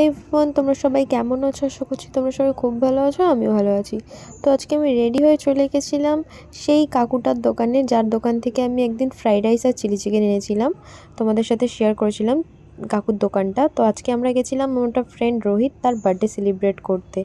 Everyone, তোমরা সবাই কেমন আছো? আশা করছি তোমরা সবাই খুব ভালো আছো, আমিও ভালো আছি। তো আজকে আমি রেডি হয়ে চলে গেছিলাম সেই কাকুটার দোকানে, যার দোকান থেকে আমি একদিন ফ্রাইড রাইস আর চিলি চিকেন এনেছিলাম, তোমাদের সাথে শেয়ার করেছিলাম কাকুর দোকানটা। তো আজকে আমরা গেছিলাম আমার ফ্রেন্ড রোহিত তার বার্থডে সেলিব্রেট করতে।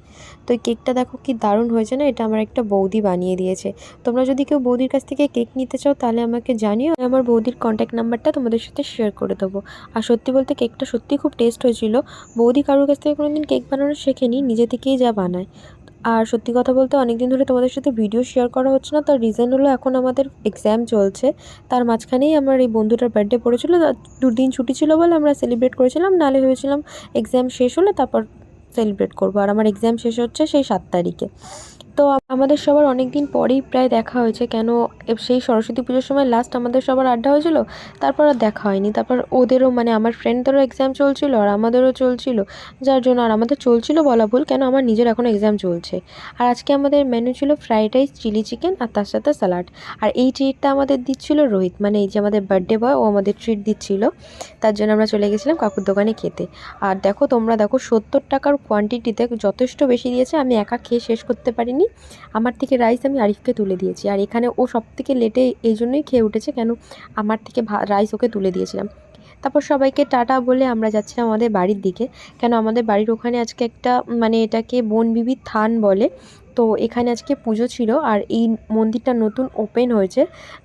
তো এই কেকটা দেখো কি দারুণ হয়েছে না, এটা আমার একটা বৌদি বানিয়ে দিয়েছে। তোমরা যদি কেউ বৌদির কাছ থেকে কেক নিতে চাও তাহলে আমাকে জানিও, আমার বৌদির কন্ট্যাক্ট নাম্বারটা তোমাদের সাথে শেয়ার করে দেবো। আর সত্যি বলতে কেকটা সত্যি খুব টেস্ট হয়েছিল। বৌদি কারোর কাছ থেকে কোনোদিন কেক বানানো শেখেনি, নিজে থেকেই যা বানায়। আর সত্যি কথা বলতে অনেক দিন ধরে তোমাদের সাথে ভিডিও শেয়ার করা হচ্ছে না, তার রিজন হলো এখন আমাদের এক্সাম চলছে। তার মাঝখানেই আমার এই বন্ধুটার বার্থডে পড়েছিল, 2 দিন ছুটি ছিল বলে আমরা সেলিব্রেট করেছিলাম, নাহলে ভেবেছিলাম এক্সাম শেষ হলে তারপর সেলিব্রেট করবো। আর আমার এক্সাম শেষ হচ্ছে সেই 7 তারিখে। তো আমাদের সবার অনেক দিন পরেই প্রায় দেখা হয়েছে, কেন সেই সরস্বতী পুজোর সময় লাস্ট আমাদের সবার আড্ডা হয়েছিল, তারপর আর দেখা হয়নি। তারপর ওদেরও মানে আমার ফ্রেন্ডদেরও এক্সাম চলছিল আর আমাদেরও চলছিল, যার জন্য আর আমাদের চলছিল বলা ভুল, কেন আমার নিজের এখন এক্সাম চলছে। আর আজকে আমাদের মেনু ছিল ফ্রাইড রাইস, চিলি চিকেন আর তার সাথে স্যালাড। আর এই ট্রিটটা আমাদের দিচ্ছিল রোহিত, মানে এই যে আমাদের বার্থডে বয়, ও আমাদের ট্রিট দিচ্ছিল। তার জন্য আমরা চলে গেছিলাম কাকুর দোকানে খেতে। আর দেখো তোমরা দেখো, 70 টাকার কোয়ান্টিটিতে যথেষ্ট বেশি দিয়েছে, আমি একা খেয়ে শেষ করতে পারিনি। আমার থেকে রাইস আমি আরিফকে তুলে দিয়েছি, আর এখানে ও সব থেকে লেটে এই জন্যই খেয়ে উঠেছে, কেন আমার থেকে রাইস ওকে তুলে দিয়েছিলাম। তারপর সবাইকে টাটা বলে আমরা যাচ্ছিলাম আমাদের বাড়ির দিকে, কেন আমাদের বাড়ির ওখানে আজকে একটা মানে এটাকে বনবিবির থান বলে, তো এখানে আজকে পুজো ছিল। আর এই মন্দিরটা নতুন ওপেন হয়েছে,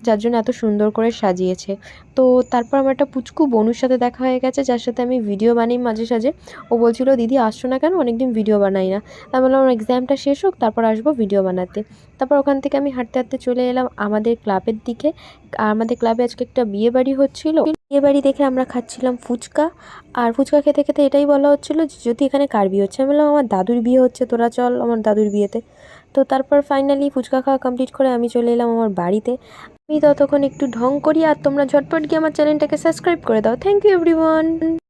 যার জন্য এত সুন্দর করে সাজিয়েছে। তো তারপর আমার একটা পুচকু বনুর সাথে দেখা হয়ে গেছে, যার সাথে আমি ভিডিও বানাই মাঝে সাঝে। ও বলছিল দিদি আসছো না কেন, অনেকদিন ভিডিও বানাই না। আমি বললাম আমার এক্সামটা শেষ হোক তারপর আসবো ভিডিও বানাতে। তারপর ওখান থেকে আমি হাঁটতে হাঁটতে চলে এলাম আমাদের ক্লাবের দিকে। আর আমাদের ক্লাবে আজকে একটা বিয়ে বাড়ি হচ্ছিল, বিয়ে বাড়ি দেখে আমরা খাচ্ছিলাম ফুচকা। আর ফুচকা খেতে খেতে এটাই বলা হচ্ছিল যে যদি এখানে কার বিয়ে হচ্ছে, আমি বললাম আমার দাদুর বিয়ে হচ্ছে, তোরা চল আমার দাদুর বিয়েতে। তো তারপর ফাইনালি ফুচকা খাওয়া কমপ্লিট করে আমি চলে এলাম আমার বাড়িতে। আমি ততক্ষণ একটু ঢং করি, আর তোমরা ঝটপট গিয়ে আমার চ্যানেলটাকে সাবস্ক্রাইব করে দাও। Thank you everyone.